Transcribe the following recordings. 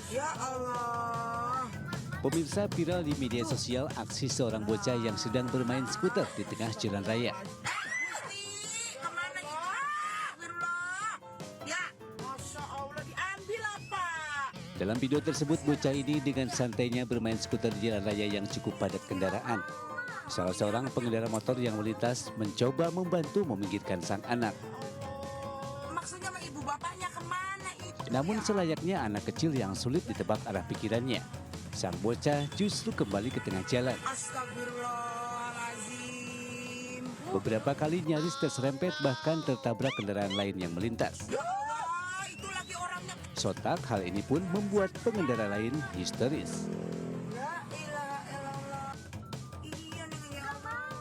Ya Allah. Pemirsa, viral di media sosial aksi seorang bocah yang sedang bermain skuter di tengah jalan raya. Gusti, kemana ini? Astagfirullah. Ya, Masya Allah, diambil apa? Dalam video tersebut, bocah ini dengan santainya bermain skuter di jalan raya yang cukup padat kendaraan. Salah seorang pengendara motor yang melintas mencoba membantu meminggirkan sang anak. Maksudnya sama ibu bapaknya kemana itu? Namun selayaknya anak kecil yang sulit ditebak arah pikirannya, sang bocah justru kembali ke tengah jalan. Astagfirullahaladzim. Beberapa kali nyaris terserempet bahkan tertabrak kendaraan lain yang melintas. Ya Allah, itu lagi orangnya. Sontak hal ini pun membuat pengendara lain histeris. La ilaha illallah. Iya nih ya.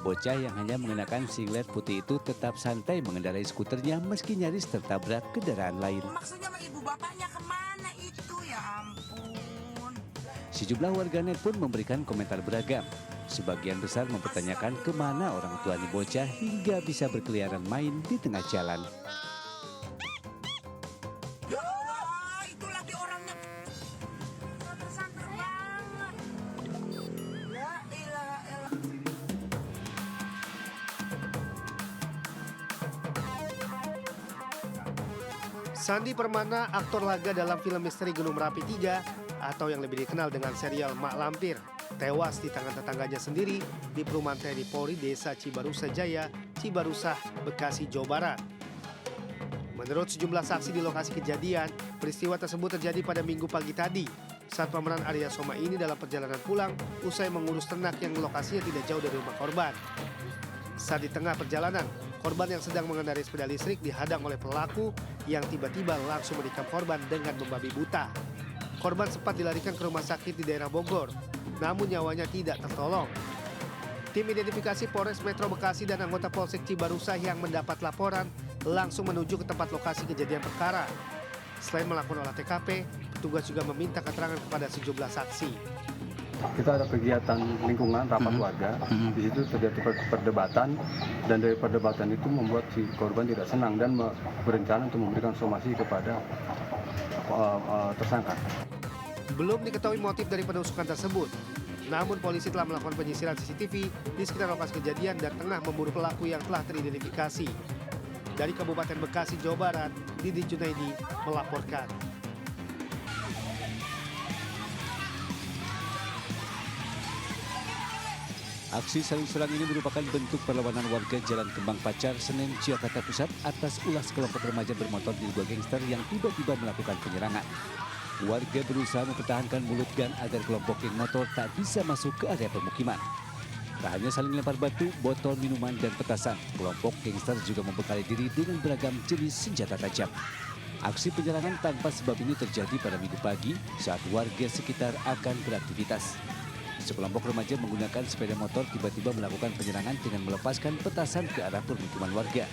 Bocah yang hanya mengenakan singlet putih itu tetap santai mengendarai skuternya meski nyaris tertabrak kendaraan lain. Maksudnya sama ibu bapaknya kemana itu? Ya ampun. Sejumlah warganet pun memberikan komentar beragam. Sebagian besar mempertanyakan kemana orang tua di bocah hingga bisa berkeliaran main di tengah jalan. Ya Allah, itu lagi orangnya. Santai banget. La ilaha illallah. Sandi Permana, aktor laga dalam film misteri Gunung Merapi 3 atau yang lebih dikenal dengan serial Mak Lampir, tewas di tangan tetangganya sendiri di perumahan TNI Polri Desa Cibarusah Jaya, Cibarusah, Bekasi, Jawa Barat. Menurut sejumlah saksi di lokasi kejadian, peristiwa tersebut terjadi pada Minggu pagi tadi saat pemeran Arya Soma ini dalam perjalanan pulang usai mengurus ternak yang lokasinya tidak jauh dari rumah korban. Saat di tengah perjalanan, korban yang sedang mengendarai sepeda listrik dihadang oleh pelaku yang tiba-tiba langsung menikam korban dengan membabi buta. Korban sempat dilarikan ke rumah sakit di daerah Bogor, namun nyawanya tidak tertolong. Tim identifikasi Polres Metro Bekasi dan anggota Polsek Cibarusah yang mendapat laporan langsung menuju ke tempat lokasi kejadian perkara. Selain melakukan olah TKP, petugas juga meminta keterangan kepada sejumlah saksi. Kita ada kegiatan lingkungan rapat warga, di situ terjadi perdebatan dan dari perdebatan itu membuat si korban tidak senang dan berencana untuk memberikan somasi kepada tersangka. Belum diketahui motif dari penusukan tersebut, namun polisi telah melakukan penyisiran CCTV di sekitar lokasi kejadian dan tengah memburu pelaku yang telah teridentifikasi. Dari Kabupaten Bekasi, Jawa Barat, Didi Junaidi melaporkan. Aksi saling serang ini merupakan bentuk perlawanan warga Jalan Kembang Pacar, Senen, Jakarta Pusat atas ulah sekelompok remaja bermotor diduga gangster yang tiba-tiba melakukan penyerangan. Warga berusaha mempertahankan mulut gang agar kelompok geng motor tak bisa masuk ke area pemukiman. Tak hanya saling lempar batu, botol minuman, dan petasan, kelompok gangster juga membekali diri dengan beragam jenis senjata tajam. Aksi penyerangan tanpa sebab ini terjadi pada Minggu pagi saat warga sekitar akan beraktivitas. Sekelompok remaja menggunakan sepeda motor tiba-tiba melakukan penyerangan dengan melepaskan petasan ke arah permukiman warga.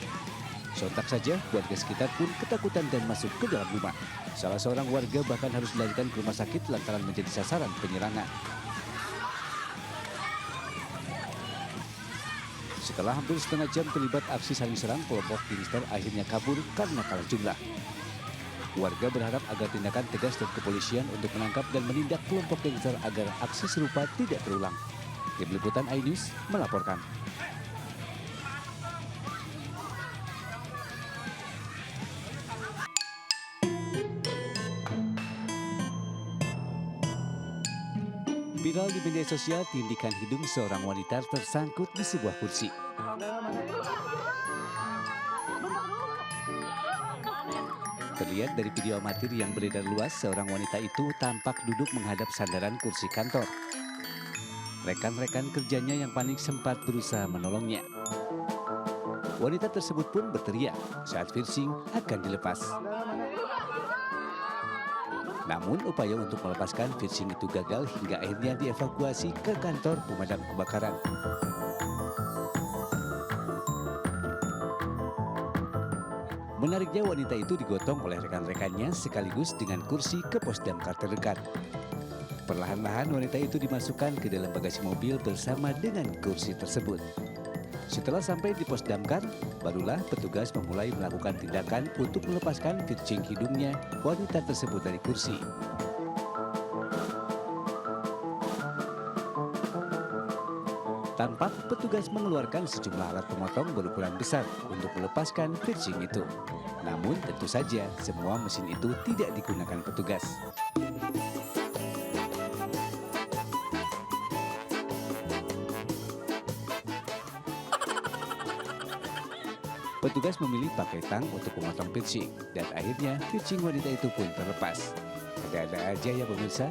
Sontak saja, warga sekitar pun ketakutan dan masuk ke dalam rumah. Salah seorang warga bahkan harus dilarikan ke rumah sakit lantaran menjadi sasaran penyerangan. Setelah hampir setengah jam terlibat aksi saling serang, kelompok gangster akhirnya kabur karena kalah jumlah. Warga berharap agar tindakan tegas dari kepolisian untuk menangkap dan menindak kelompok gangster agar aksi serupa tidak terulang. Tim Liputan iNews melaporkan. Viral di media sosial, tindikan hidung seorang wanita tersangkut di sebuah kursi. Terlihat dari video amatir yang beredar luas, seorang wanita itu tampak duduk menghadap sandaran kursi kantor. Rekan-rekan kerjanya yang panik sempat berusaha menolongnya. Wanita tersebut pun berteriak saat piercing akan dilepas. Namun upaya untuk melepaskan piercing itu gagal hingga akhirnya dievakuasi ke kantor pemadam kebakaran. Menariknya, wanita itu digotong oleh rekan-rekannya sekaligus dengan kursi ke pos damkar terdekat. Perlahan-lahan wanita itu dimasukkan ke dalam bagasi mobil bersama dengan kursi tersebut. Setelah sampai di pos damkar, barulah petugas memulai melakukan tindakan untuk melepaskan piercing hidungnya wanita tersebut dari kursi. tampak, petugas mengeluarkan sejumlah alat pemotong berukuran besar untuk melepaskan pitching itu. Namun tentu saja semua mesin itu tidak digunakan petugas. Petugas memilih pakai tang untuk memotong pitching dan akhirnya pitching wanita itu pun terlepas. Ada-ada aja ya pemirsa.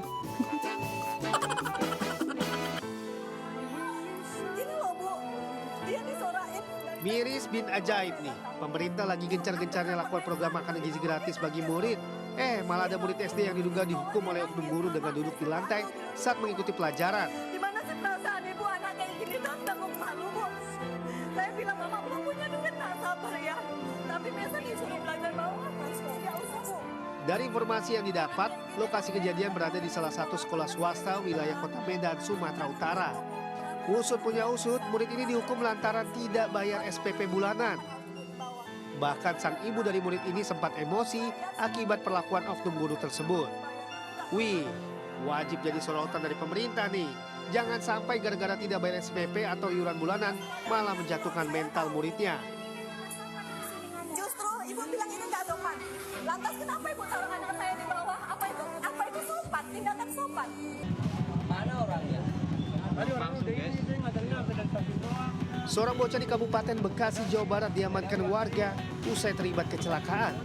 Miris bin ajaib nih, pemerintah lagi gencar-gencarnya lakukan program makan gizi gratis bagi murid. Malah ada murid SD yang diduga dihukum oleh oknum guru dengan duduk di lantai saat mengikuti pelajaran. Gimana sih perasaan ibu anak kayak gini tanggung malu, Bu? Saya bilang mama belum punya duit, tak sabar ya. Tapi biasa disuruh belajar bawah, ya usah, Bu. Dari informasi yang didapat, lokasi kejadian berada di salah satu sekolah swasta wilayah Kota Medan, Sumatera Utara. Usut punya usut, murid ini dihukum lantaran tidak bayar SPP bulanan. Bahkan sang ibu dari murid ini sempat emosi akibat perlakuan oknum guru tersebut. Wih, wajib jadi sorotan dari pemerintah nih. Jangan sampai gara-gara tidak bayar SPP atau iuran bulanan malah menjatuhkan mental muridnya. Justru ibu bilang ini nggak sopan. Lantas kenapa ibu taruh anak saya di bawah? Apa itu sopan? Tindakan sopan. Mana orangnya? Seorang bocah di Kabupaten Bekasi, Jawa Barat diamankan warga usai terlibat kecelakaan.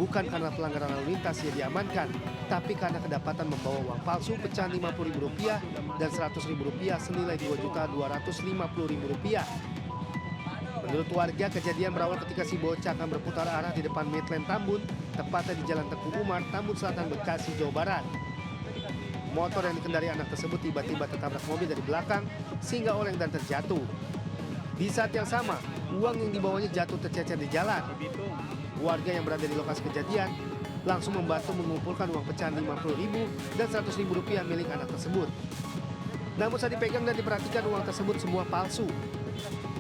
Bukan karena pelanggaran lalu lintas ia diamankan, tapi karena kedapatan membawa uang palsu pecahan Rp50.000 dan Rp100.000 senilai Rp2.250.000. Menurut warga, kejadian berawal ketika si bocah akan berputar arah di depan Medland Tambun, tepatnya di Jalan Teguh Umar, Tambun Selatan, Bekasi, Jawa Barat. Motor yang dikendari anak tersebut tiba-tiba tertabrak mobil dari belakang sehingga oleng dan terjatuh. Di saat yang sama, uang yang dibawanya jatuh tercecer di jalan. Warga yang berada di lokasi kejadian langsung membantu mengumpulkan uang pecahan Rp50.000 dan Rp100.000 milik anak tersebut. Namun saat dipegang dan diperhatikan, uang tersebut semua palsu.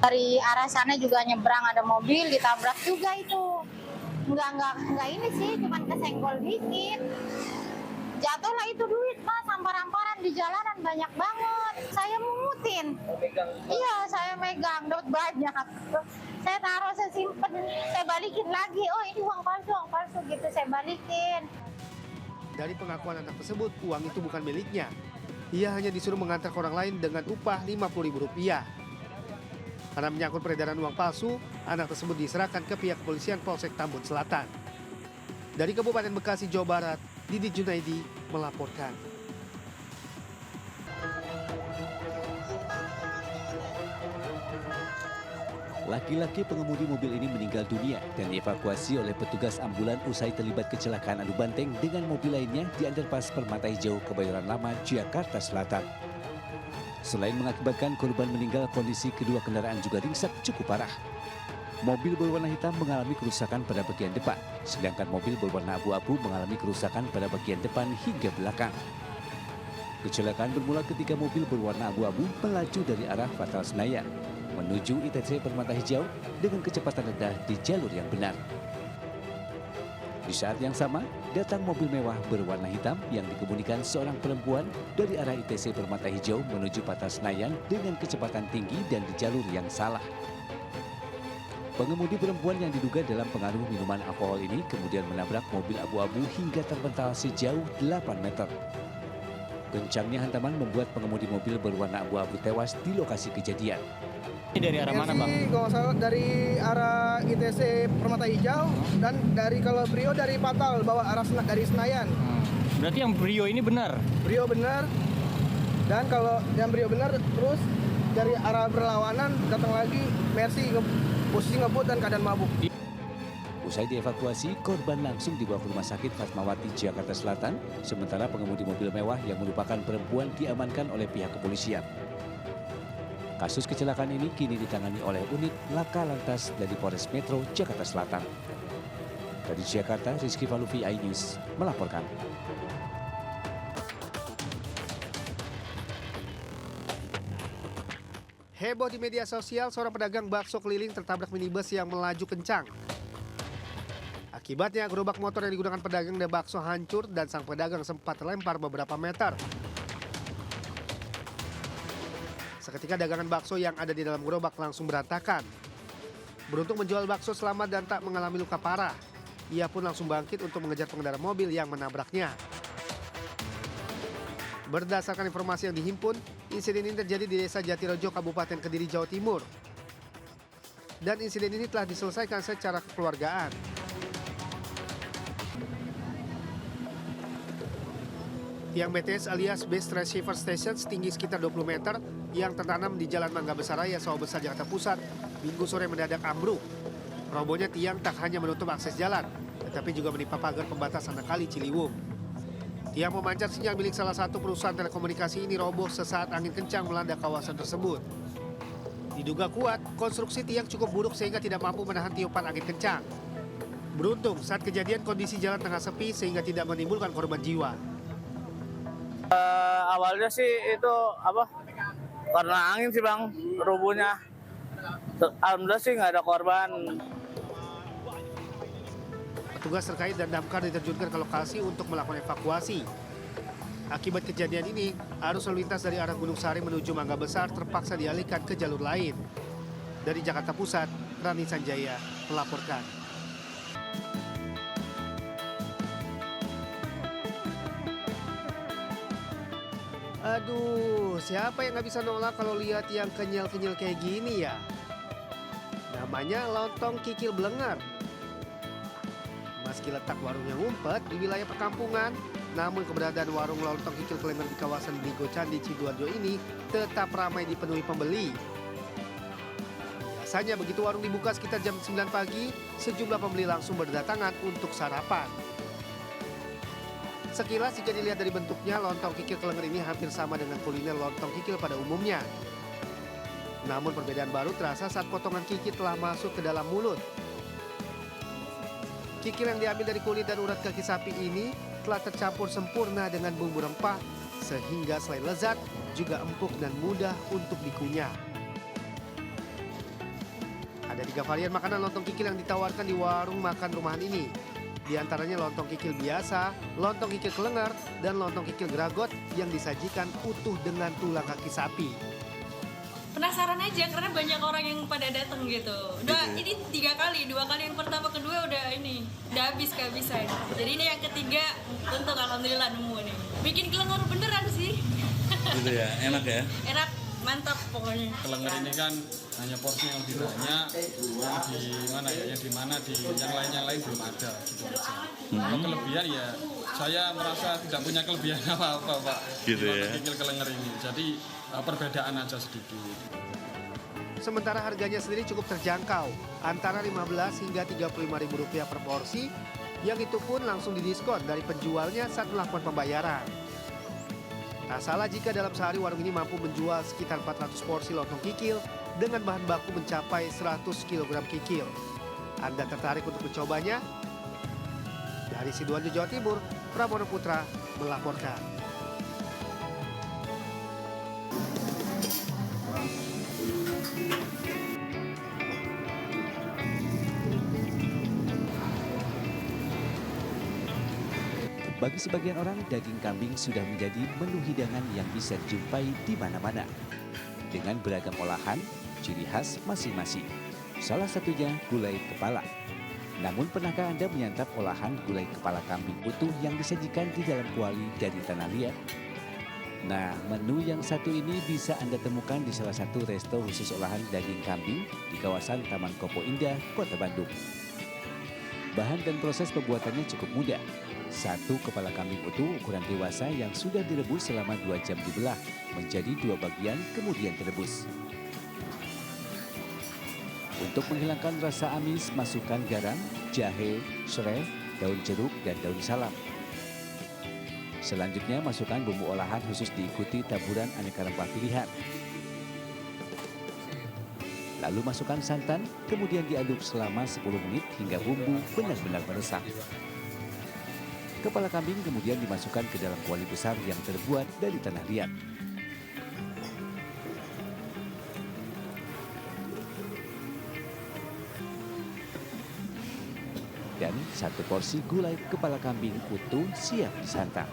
Dari arah sana juga nyebrang ada mobil, ditabrak juga itu. Enggak ini sih, cuman kesenggol dikit. Jatuhlah itu duit, Mas, hampar-hamparan di jalanan banyak banget. Saya mungutin. Iya, saya megang, dapat banyak. Saya taruh, saya simpen, saya balikin lagi. Oh, ini uang palsu gitu, saya balikin. Dari pengakuan anak tersebut, uang itu bukan miliknya. Ia hanya disuruh mengantar ke orang lain dengan upah Rp50.000. Karena menyangkut peredaran uang palsu, anak tersebut diserahkan ke pihak kepolisian Polsek Tambun Selatan. Dari Kabupaten Bekasi, Jawa Barat, Didi Junaidi melaporkan. Laki-laki pengemudi mobil ini meninggal dunia dan dievakuasi oleh petugas ambulan usai terlibat kecelakaan adu banteng dengan mobil lainnya di underpass Permata Hijau, Kebayoran Lama, Jakarta Selatan. Selain mengakibatkan korban meninggal, kondisi kedua kendaraan juga ringsek cukup parah. Mobil berwarna hitam mengalami kerusakan pada bagian depan, sedangkan mobil berwarna abu-abu mengalami kerusakan pada bagian depan hingga belakang. Kecelakaan bermula ketika mobil berwarna abu-abu melaju dari arah Fatal Senayan menuju ITC Permata Hijau dengan kecepatan rendah di jalur yang benar. Di saat yang sama, datang mobil mewah berwarna hitam yang dikemudikan seorang perempuan dari arah ITC Permata Hijau menuju Fatal Senayan dengan kecepatan tinggi dan di jalur yang salah. Pengemudi perempuan yang diduga dalam pengaruh minuman alkohol ini kemudian menabrak mobil abu-abu hingga terpental sejauh 8 meter. Kencangnya hantaman membuat pengemudi mobil berwarna abu-abu tewas di lokasi kejadian. Ini dari arah mana, Bang? Kalau salah dari arah ITC Permata Hijau dan dari kalau Brio dari Fatal bawa arah dari Senayan. Berarti yang Brio ini benar? Brio benar. Dan kalau yang Brio benar terus dari arah berlawanan datang lagi Mercy posisi ngebut dan keadaan mabuk. Usai dievakuasi, korban langsung dibawa ke Rumah Sakit Fatmawati, Jakarta Selatan, sementara pengemudi mobil mewah yang merupakan perempuan diamankan oleh pihak kepolisian. Kasus kecelakaan ini kini ditangani oleh unit Laka Lantas dari Polres Metro, Jakarta Selatan. Dari Jakarta, Rizky Falufi, iNews melaporkan. Heboh di media sosial, seorang pedagang bakso keliling tertabrak minibus yang melaju kencang. Akibatnya, gerobak motor yang digunakan pedagang dan bakso hancur dan sang pedagang sempat terlempar beberapa meter. Seketika dagangan bakso yang ada di dalam gerobak langsung berantakan. Beruntung menjual bakso selamat dan tak mengalami luka parah. Ia pun langsung bangkit untuk mengejar pengendara mobil yang menabraknya. Berdasarkan informasi yang dihimpun, insiden ini terjadi di Desa Jatirejo, Kabupaten Kediri, Jawa Timur. Dan insiden ini telah diselesaikan secara kekeluargaan. Tiang BTS alias Base Receiver Station setinggi sekitar 20 meter yang tertanam di Jalan Mangga Besar Raya, Sawah Besar, Jakarta Pusat, Minggu sore mendadak ambruk. Robohnya tiang tak hanya menutup akses jalan, tetapi juga menimpa pagar pembatas anak kali Ciliwung. Tiang pemancar sinyal milik salah satu perusahaan telekomunikasi ini roboh sesaat angin kencang melanda kawasan tersebut. Diduga kuat, konstruksi tiang cukup buruk sehingga tidak mampu menahan tiupan angin kencang. Beruntung, saat kejadian kondisi jalan tengah sepi sehingga tidak menimbulkan korban jiwa. Awalnya sih itu karena angin sih bang, rubuhnya. Alhamdulillah sih nggak ada korban. Petugas terkait dan damkar diterjunkan ke lokasi untuk melakukan evakuasi. Akibat kejadian ini, arus lalu lintas dari arah Gunung Sari menuju Mangga Besar terpaksa dialihkan ke jalur lain. Dari Jakarta Pusat, Rani Sanjaya melaporkan. Aduh, siapa yang nggak bisa nolak kalau lihat yang kenyal-kenyal kayak gini ya? Namanya lontong kikil Blenger. Meski letak warungnya ngumpet di wilayah perkampungan, namun keberadaan warung lontong kikil Blenger di kawasan Bigo Candi Sidoarjo ini tetap ramai dipenuhi pembeli. Biasanya begitu warung dibuka sekitar jam 9 pagi, sejumlah pembeli langsung berdatangan untuk sarapan. Sekilas jika dilihat dari bentuknya, lontong kikil Klenger ini hampir sama dengan kuliner lontong kikil pada umumnya. Namun perbedaan baru terasa saat potongan kikil telah masuk ke dalam mulut. Kikil yang diambil dari kulit dan urat kaki sapi ini telah tercampur sempurna dengan bumbu rempah, sehingga selain lezat, juga empuk dan mudah untuk dikunyah. Ada 3 varian makanan lontong kikil yang ditawarkan di warung makan rumahan ini. Di antaranya lontong kikil biasa, lontong kikil Klenger, dan lontong kikil Gragot yang disajikan utuh dengan tulang kaki sapi. Penasaran aja karena banyak orang yang pada datang gitu. Ini 3 kali, 2 kali yang pertama, kedua udah habis kehabisan. Jadi ini yang ketiga untuk alhamdulillah nemu nih. Bikin Klenger beneran sih. Gitu ya, enak ya? Enak, mantap pokoknya. Klenger ini kan hanya porsi yang lebih banyak, yang lain belum ada gitu aja. Kalau kelebihan ya saya merasa tidak punya kelebihan apa-apa Pak. Gitu ya. Kikil Klenger ini. Jadi perbedaan aja sedikit. Sementara harganya sendiri cukup terjangkau, antara 15 hingga 35 ribu rupiah per porsi, yang itu pun langsung didiskon dari penjualnya saat melakukan pembayaran. Tak salah jika dalam sehari warung ini mampu menjual sekitar 400 porsi lontong kikil dengan bahan baku mencapai 100 kg kikil. Anda tertarik untuk mencobanya? Dari Sidoarjo, Jawa Timur, Pramono Putra melaporkan. Bagi sebagian orang, daging kambing sudah menjadi menu hidangan yang bisa dijumpai di mana-mana. Dengan beragam olahan, ciri khas masing-masing. Salah satunya gulai kepala. Namun pernahkah Anda menyantap olahan gulai kepala kambing utuh yang disajikan di dalam kuali dari tanah liat? Nah, menu yang satu ini bisa Anda temukan di salah satu resto khusus olahan daging kambing di kawasan Taman Kopo Indah, Kota Bandung. Bahan dan proses pembuatannya cukup mudah. 1 kepala kambing utuh ukuran dewasa yang sudah direbus selama 2 jam dibelah menjadi 2 bagian kemudian direbus. Untuk menghilangkan rasa amis, masukkan garam, jahe, serai, daun jeruk, dan daun salam. Selanjutnya masukkan bumbu olahan khusus diikuti taburan aneka rempah pilihan. Lalu masukkan santan, kemudian diaduk selama 10 menit hingga bumbu benar-benar meresap. Kepala kambing kemudian dimasukkan ke dalam kuali besar yang terbuat dari tanah liat. Dan 1 porsi gulai kepala kambing utuh siap disantap.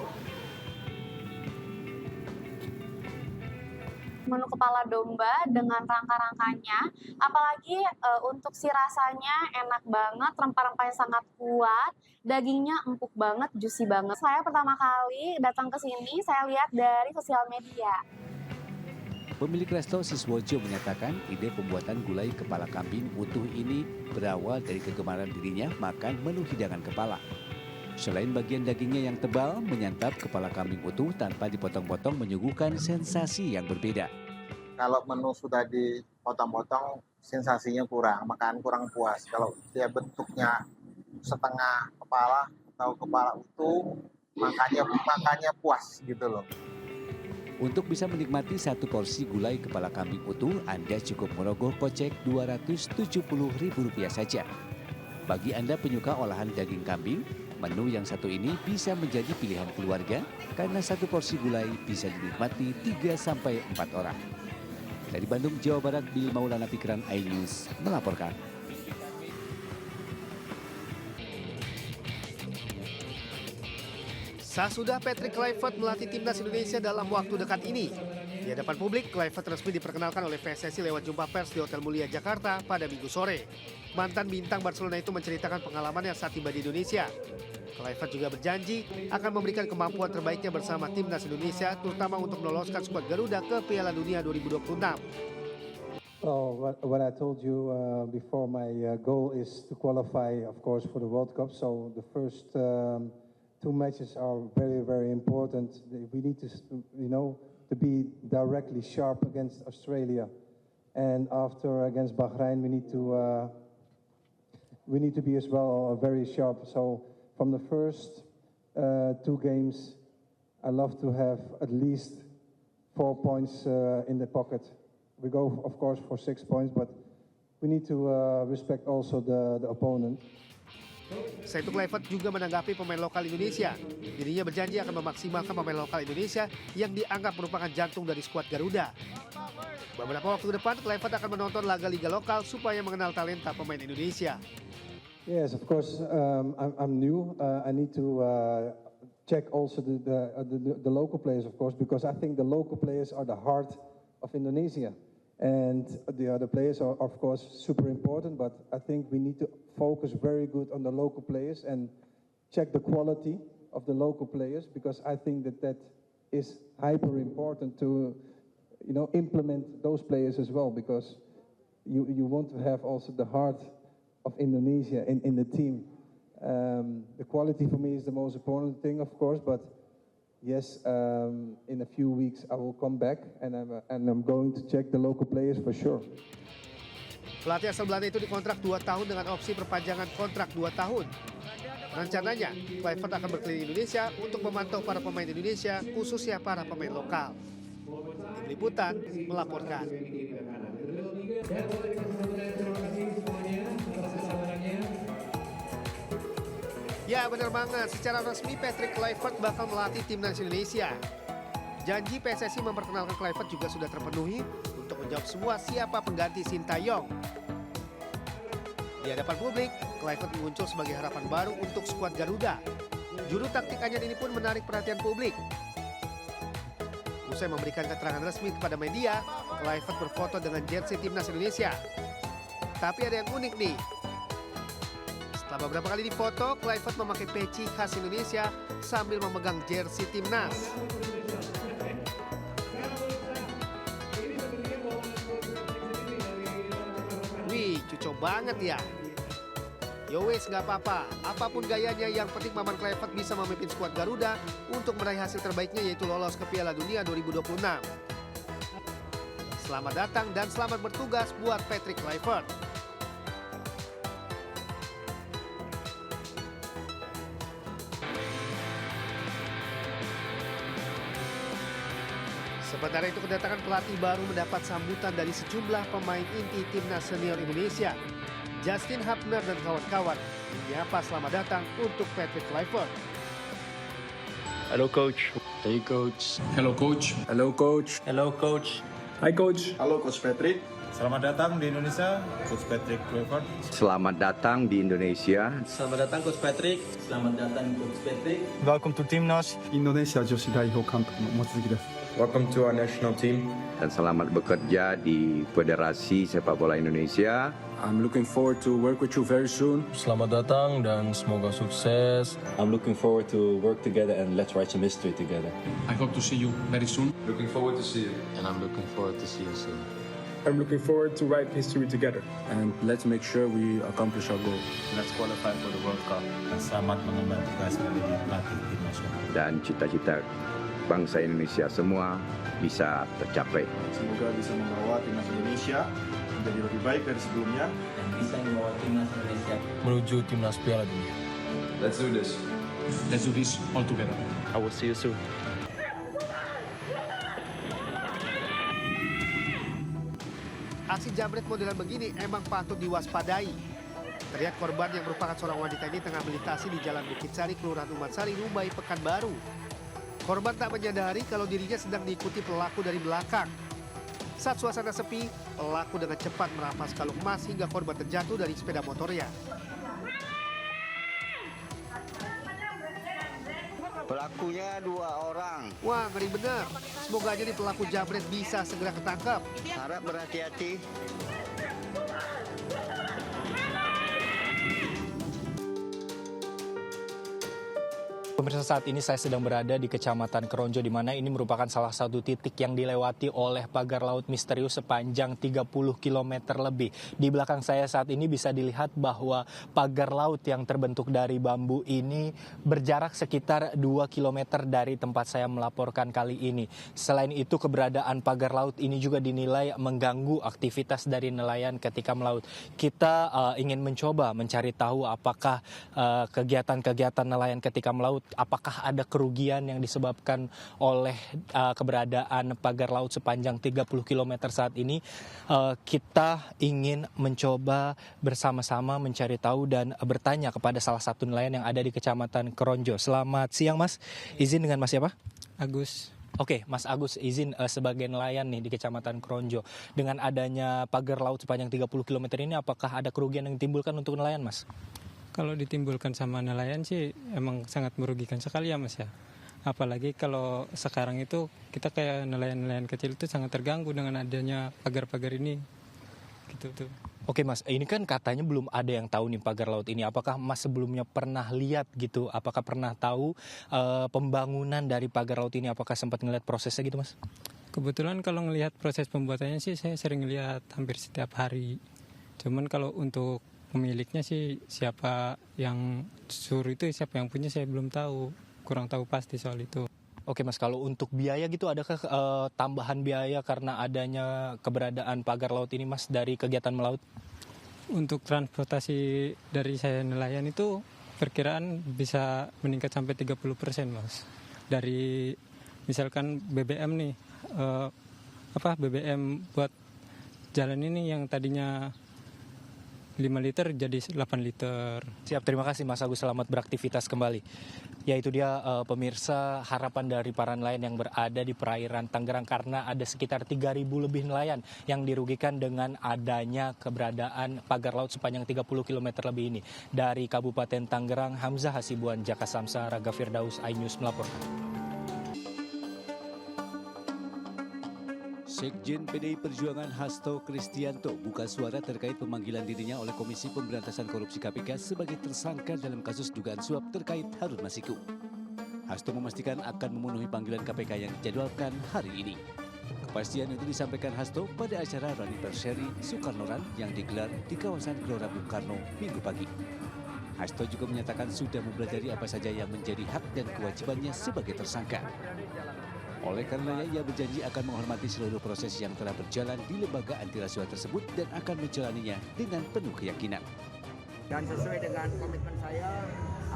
menu kepala domba dengan rangka-rangkanya. Apalagi untuk si rasanya enak banget, rempah-rempahnya sangat kuat, dagingnya empuk banget, juicy banget. Saya pertama kali datang ke sini, saya lihat dari sosial media. Pemilik resto Siswojo menyatakan ide pembuatan gulai kepala kambing utuh ini berawal dari kegemaran dirinya makan menu hidangan kepala. Selain bagian dagingnya yang tebal, menyantap kepala kambing utuh tanpa dipotong-potong menyuguhkan sensasi yang berbeda. Kalau menu sudah dipotong-potong, sensasinya kurang, makan kurang puas. Kalau dia bentuknya setengah kepala atau kepala utuh, makannya puas gitu loh. Untuk bisa menikmati satu porsi gulai kepala kambing utuh, Anda cukup merogoh kocek Rp270.000 saja. Bagi Anda penyuka olahan daging kambing, menu yang satu ini bisa menjadi pilihan keluarga karena satu porsi gulai bisa dinikmati 3-4 orang. Dari Bandung, Jawa Barat, Bill Maulana Fikran, iNews melaporkan. Sesudah Patrick Kluivert melatih timnas Indonesia dalam waktu dekat ini. Di hadapan publik, Kluivert resmi diperkenalkan oleh PSSI lewat jumpa pers di Hotel Mulia Jakarta pada Minggu sore. Mantan bintang Barcelona itu menceritakan pengalamannya saat tiba di Indonesia. Kluivert juga berjanji akan memberikan kemampuan terbaiknya bersama timnas Indonesia, terutama untuk meloloskan skuad Garuda ke Piala Dunia 2026. Well, what I told you before, my goal is to qualify, of course, for the World Cup. So the first 2 matches are very, very important. We need to, to be directly sharp against Australia, and after against Bahrain, we need to be as well very sharp. So from the first 2 games, I love to have at least 4 points in the pocket. We go, of course, for 6 points, but we need to respect also the opponent. Selain itu, Kluivert juga menanggapi pemain lokal Indonesia. Dirinya berjanji akan memaksimalkan pemain lokal Indonesia yang dianggap merupakan jantung dari skuad Garuda. Beberapa waktu ke depan, Kluivert akan menonton laga liga lokal supaya mengenal talenta pemain Indonesia. Yes, of course. I'm new. I need to check also the local players, of course, because I think the local players are the heart of Indonesia. And the other players are, of course, super important, but I think we need to focus very good on the local players and check the quality of the local players, because I think that is hyper important to, implement those players as well, because you want to have also the heart of Indonesia in the team. The quality for me is the most important thing, of course, but yes, in a few weeks I will come back and I'm going to check the local players for sure. Pelatih asal Belanda itu dikontrak 2 tahun dengan opsi perpanjangan kontrak 2 tahun. Rencananya, Kluivert akan berkeliling Indonesia untuk memantau para pemain Indonesia, khususnya para pemain lokal. Tim Liputan melaporkan. Ya, benar banget. Secara resmi Patrick Kluivert bakal melatih timnas Indonesia. Janji PSSI memperkenalkan Kluivert juga sudah terpenuhi untuk menjawab semua siapa pengganti Sintayong. Di hadapan publik, Kluivert muncul sebagai harapan baru untuk skuad Garuda. Juru taktik anyar ini pun menarik perhatian publik. Usai memberikan keterangan resmi kepada media, Kluivert berfoto dengan jersey timnas Indonesia. Tapi ada yang unik nih. Setelah beberapa kali difoto, Kluivert memakai peci khas Indonesia sambil memegang jersey timnas. Wih, cucok banget ya. Yowes, nggak apa-apa. Apapun gayanya, yang penting Maman Kluivert bisa memimpin skuad Garuda untuk meraih hasil terbaiknya, yaitu lolos ke Piala Dunia 2026. Selamat datang dan selamat bertugas buat Patrick Kluivert. Sementara itu, kedatangan pelatih baru mendapat sambutan dari sejumlah pemain inti timnas senior Indonesia. Justin Hapner dan kawan-kawan menyapa selamat datang untuk Patrick Kluivert. Hello coach. Hey coach. Hello coach. Hello coach. Hello coach. Hi coach. Halo coach Patrick. Selamat datang di Indonesia, Coach Patrick Kluivert. Selamat datang di Indonesia. Selamat datang Coach Patrick. Selamat datang Coach Patrick. Welcome to Timnas. インドネシア女子代表監督の望月です。Welcome to our national team. Dan selamat bekerja di Federasi Sepak Bola Indonesia. I'm looking forward to work with you very soon. Selamat datang dan semoga sukses. I'm looking forward to work together and let's write some history together. I hope to see you very soon. Looking forward to see you. And I'm looking forward to see you soon. I'm looking forward to write history together. And let's make sure we accomplish our goal. Let's qualify for the World Cup. Selamat mengemban tugas menjadi pelatih tim nasional. Dan cita-cita bangsa Indonesia semua bisa tercapai. Semoga bisa membawa timnas Indonesia menjadi lebih baik dari sebelumnya. Dan bisa membawa timnas Indonesia menuju timnas Piala Dunia. Let's do this. Let's do this all together. I will see you soon. Aksi jambret modelan begini emang patut diwaspadai. Terlihat korban yang merupakan seorang wanita ini tengah melintasi di Jalan Bukit Sari, Kelurahan Umat Sari, Lumbai, Pekanbaru. Korban tak menyadari kalau dirinya sedang diikuti pelaku dari belakang. Saat suasana sepi, pelaku dengan cepat merampas kalung emas hingga korban terjatuh dari sepeda motornya. Pelakunya 2 orang. Wah, ngeri bener. Semoga aja nih pelaku jambret bisa segera ketangkap. Harap berhati-hati. Pemirsa, saat ini saya sedang berada di Kecamatan Keronjo, di mana ini merupakan salah satu titik yang dilewati oleh pagar laut misterius sepanjang 30 km lebih. Di belakang saya saat ini bisa dilihat bahwa pagar laut yang terbentuk dari bambu ini berjarak sekitar 2 km dari tempat saya melaporkan kali ini. Selain itu, keberadaan pagar laut ini juga dinilai mengganggu aktivitas dari nelayan ketika melaut. Kita ingin mencoba mencari tahu apakah kegiatan-kegiatan nelayan ketika melaut, apakah ada kerugian yang disebabkan oleh keberadaan pagar laut sepanjang 30 km saat ini. Kita ingin mencoba bersama-sama mencari tahu dan bertanya kepada salah satu nelayan yang ada di Kecamatan Keronjo. Selamat siang, Mas. Izin dengan Mas siapa? Agus. Oke, Mas Agus, izin sebagai nelayan nih di Kecamatan Keronjo. Dengan adanya pagar laut sepanjang 30 km ini, apakah ada kerugian yang ditimbulkan untuk nelayan, Mas? Kalau ditimbulkan sama nelayan sih emang sangat merugikan sekali ya, Mas ya. Apalagi kalau sekarang itu kita kayak nelayan-nelayan kecil itu sangat terganggu dengan adanya pagar-pagar ini. Gitu tuh. Oke, Mas, ini kan katanya belum ada yang tahu nih pagar laut ini. Apakah Mas sebelumnya pernah lihat gitu? Apakah pernah tahu pembangunan dari pagar laut ini? Apakah sempat ngelihat prosesnya gitu, Mas? Kebetulan kalau ngelihat proses pembuatannya sih saya sering lihat hampir setiap hari. Cuman kalau untuk pemiliknya sih siapa yang suruh itu, siapa yang punya saya belum tahu. Kurang tahu pasti soal itu. Oke, Mas, kalau untuk biaya gitu adakah tambahan biaya karena adanya keberadaan pagar laut ini, Mas, dari kegiatan melaut? Untuk transportasi dari saya nelayan itu perkiraan bisa meningkat sampai 30%, Mas. Dari misalkan BBM nih, BBM buat jalan ini yang tadinya 5 liter jadi 8 liter. Siap, terima kasih Mas Agus, selamat beraktivitas kembali. Yaitu dia pemirsa harapan dari para nelayan yang berada di perairan Tangerang, karena ada sekitar 3.000 lebih nelayan yang dirugikan dengan adanya keberadaan pagar laut sepanjang 30 km lebih ini. Dari Kabupaten Tangerang, Hamzah Hasibuan, Jaka Samsa, Raga Firdaus, iNews melaporkan. Sekjen PDI Perjuangan Hasto Kristianto buka suara terkait pemanggilan dirinya oleh Komisi Pemberantasan Korupsi KPK sebagai tersangka dalam kasus dugaan suap terkait Harun Masiku. Hasto memastikan akan memenuhi panggilan KPK yang dijadwalkan hari ini. Kepastian itu disampaikan Hasto pada acara Rally Perseri Soekarno-Ran yang digelar di kawasan Gelora Bung Karno Minggu pagi. Hasto juga menyatakan sudah mempelajari apa saja yang menjadi hak dan kewajibannya sebagai tersangka. Oleh karenanya, ia berjanji akan menghormati seluruh proses yang telah berjalan di lembaga anti rasuah tersebut dan akan menjalaninya dengan penuh keyakinan. Dan sesuai dengan komitmen saya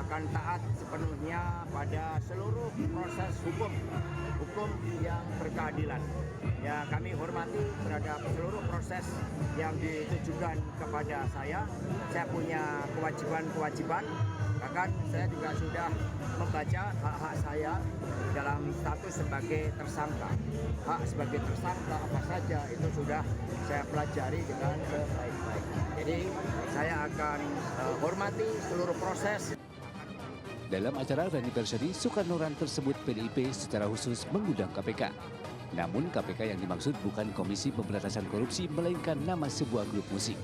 akan taat sepenuhnya pada seluruh proses hukum yang berkeadilan. Ya, kami hormati terhadap seluruh proses yang ditujukan kepada saya. Saya punya kewajiban-kewajiban. Bahkan saya juga sudah membaca hak-hak saya dalam status sebagai tersangka. Hak sebagai tersangka apa saja itu sudah saya pelajari dengan sebaik-baik. Jadi saya akan hormati seluruh proses. Dalam acara anniversary Soekarno-Ran tersebut, PDIP secara khusus mengundang KPK. Namun KPK yang dimaksud bukan Komisi Pemberantasan Korupsi, melainkan nama sebuah grup musik.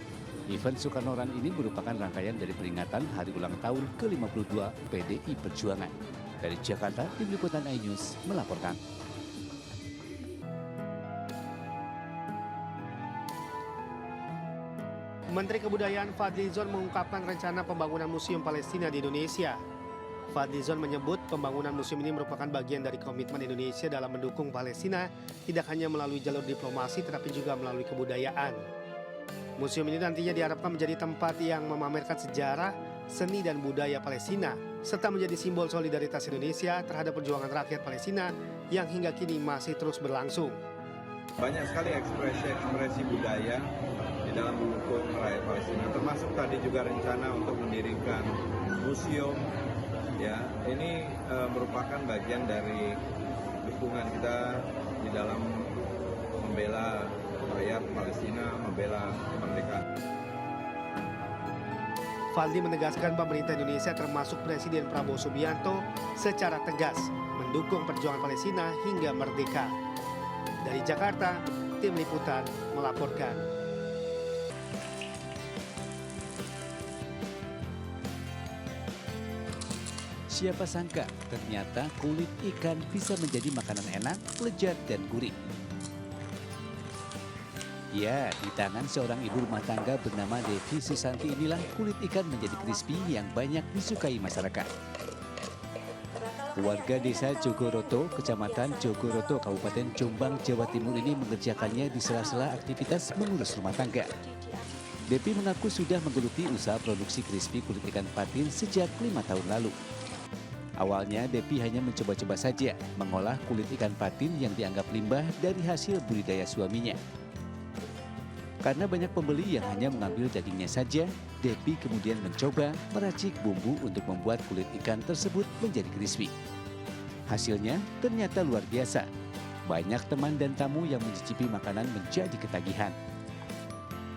Event Soekarno-Ran ini merupakan rangkaian dari peringatan Hari Ulang Tahun ke-52 PDI Perjuangan. Dari Jakarta, Tim Liputan iNews melaporkan. Menteri Kebudayaan Fadlizon mengungkapkan rencana pembangunan Museum Palestina di Indonesia. Fadlizon menyebut pembangunan museum ini merupakan bagian dari komitmen Indonesia dalam mendukung Palestina, tidak hanya melalui jalur diplomasi tetapi juga melalui kebudayaan. Museum ini nantinya diharapkan menjadi tempat yang memamerkan sejarah, seni dan budaya Palestina, serta menjadi simbol solidaritas Indonesia terhadap perjuangan rakyat Palestina yang hingga kini masih terus berlangsung. Banyak sekali ekspresi budaya di dalam mendukung rakyat Palestina, termasuk tadi juga rencana untuk mendirikan museum. Ya, ini merupakan bagian dari dukungan kita di dalam membela rakyat Palestina, membela kemerdekaan. Fadli menegaskan pemerintah Indonesia termasuk Presiden Prabowo Subianto secara tegas mendukung perjuangan Palestina hingga merdeka. Dari Jakarta, Tim Liputan melaporkan. Siapa sangka ternyata kulit ikan bisa menjadi makanan enak, lezat dan gurih. Ya, di tangan seorang ibu rumah tangga bernama Devi Susanti inilah kulit ikan menjadi crispy yang banyak disukai masyarakat. Warga desa Jogoroto, Kecamatan Jogoroto, Kabupaten Jombang, Jawa Timur ini mengerjakannya di sela-sela aktivitas mengurus rumah tangga. Devi mengaku sudah menggeluti usaha produksi crispy kulit ikan patin sejak 5 tahun lalu. Awalnya Devi hanya mencoba-coba saja mengolah kulit ikan patin yang dianggap limbah dari hasil budidaya suaminya. Karena banyak pembeli yang hanya mengambil dagingnya saja, Devi kemudian mencoba meracik bumbu untuk membuat kulit ikan tersebut menjadi crispy. Hasilnya ternyata luar biasa. Banyak teman dan tamu yang mencicipi makanan menjadi ketagihan.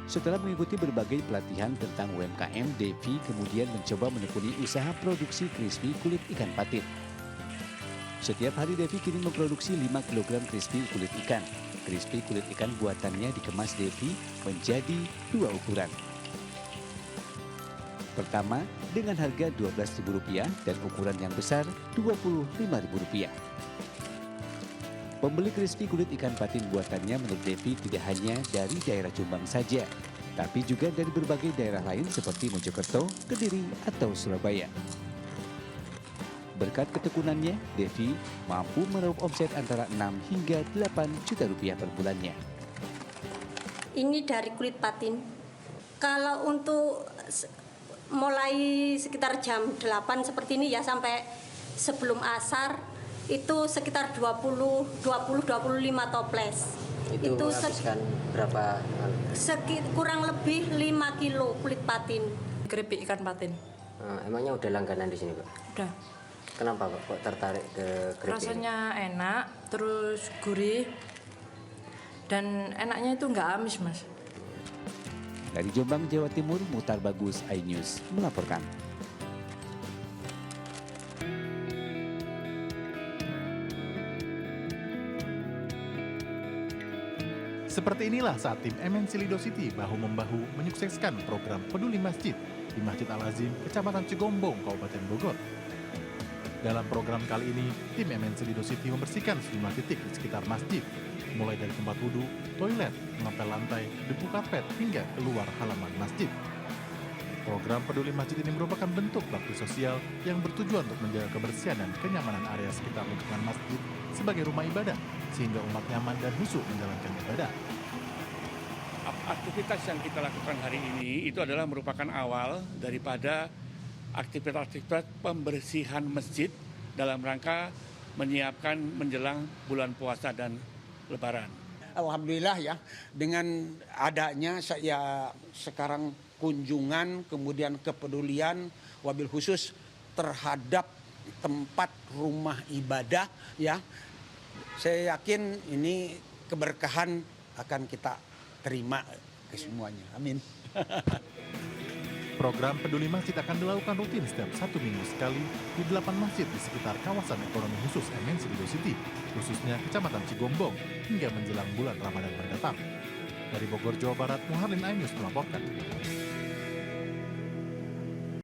Setelah mengikuti berbagai pelatihan tentang UMKM, Devi kemudian mencoba menekuni usaha produksi crispy kulit ikan patin. Setiap hari Devi kini memproduksi 5 kg crispy kulit ikan. Crispy kulit ikan buatannya dikemas Devi menjadi 2 ukuran. Pertama dengan harga Rp12.000 dan ukuran yang besar Rp25.000. Pembeli crispy kulit ikan patin buatannya menurut Devi tidak hanya dari daerah Jombang saja, tapi juga dari berbagai daerah lain seperti Mojokerto, Kediri, atau Surabaya. Berkat ketekunannya, Devi mampu meraup omset antara 6 hingga 8 juta rupiah per bulannya. Ini dari kulit patin. Kalau untuk mulai sekitar jam 8 seperti ini ya sampai sebelum asar itu sekitar 20-25 toples. Itu menghabiskan berapa? Kurang lebih 5 kilo kulit patin. Keripik ikan patin. Emangnya udah langganan di sini, Pak? Udah. Kenapa Pak kok tertarik ke keripik? Rasanya enak, terus gurih, dan enaknya itu nggak amis, Mas. Dari Jombang, Jawa Timur, Muhtar Bagus, iNews melaporkan. Seperti inilah saat tim MNC Lido City bahu-membahu menyukseskan program Peduli Masjid di Masjid Al-Azim, Kecamatan Cigombong, Kabupaten Bogor. Dalam program kali ini, tim MNC Lido City membersihkan sejumlah titik di sekitar masjid, mulai dari tempat wudhu, toilet, mengepel lantai, debu karpet, hingga keluar halaman masjid. Program Peduli Masjid ini merupakan bentuk bakti sosial yang bertujuan untuk menjaga kebersihan dan kenyamanan area sekitar lingkungan masjid sebagai rumah ibadah, sehingga umat nyaman dan khusyuk menjalankan ibadah. Aktivitas yang kita lakukan hari ini itu adalah merupakan awal daripada aktivitas pembersihan masjid dalam rangka menyiapkan menjelang bulan puasa dan Lebaran. Alhamdulillah ya, dengan adanya saya sekarang kunjungan, kemudian kepedulian wabil khusus terhadap tempat rumah ibadah ya, saya yakin ini keberkahan akan kita terima ke semuanya. Amin. Program Peduli Masjid akan dilakukan rutin setiap 1 minggu sekali di 8 masjid di sekitar kawasan ekonomi khusus MNC Lido City, khususnya Kecamatan Cigombong, hingga menjelang bulan Ramadan mendatang. Dari Bogor, Jawa Barat, Muharlin Ainus melaporkan.